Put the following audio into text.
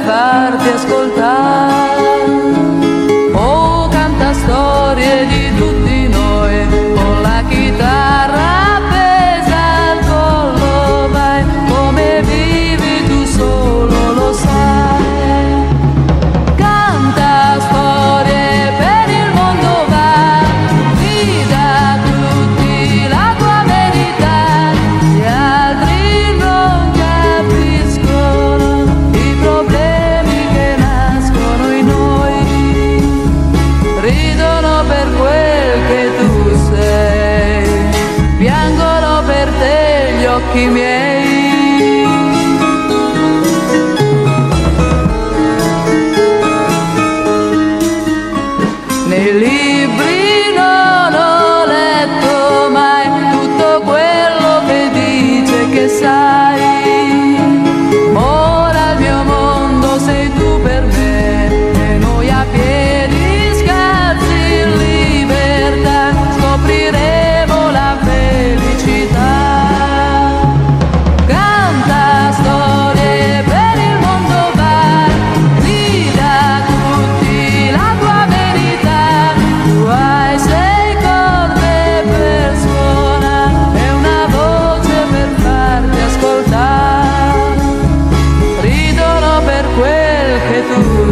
farti ascoltare. Oh, canta storie di tutti noi, con la chitarra appesa al collo vai, come vivi tu solo lo sai. Canta storie per il mondo va, dì a tutti la tua verità, gli altri non capiscono i problemi che nascono in noi, ridono per quel che tu sei, piangono per te gli occhi miei. Nei libri non ho letto mai tutto quello che dice che sai. Ora il mio mondo sei tu per me, e noi a piedi scalzi in libertà scopriremo la felicità. Canta storie per il mondo va, dì a tutti la tua verità. Tu hai 6 corde per suonare e una voce per farti ascoltare, ridono per quel che tu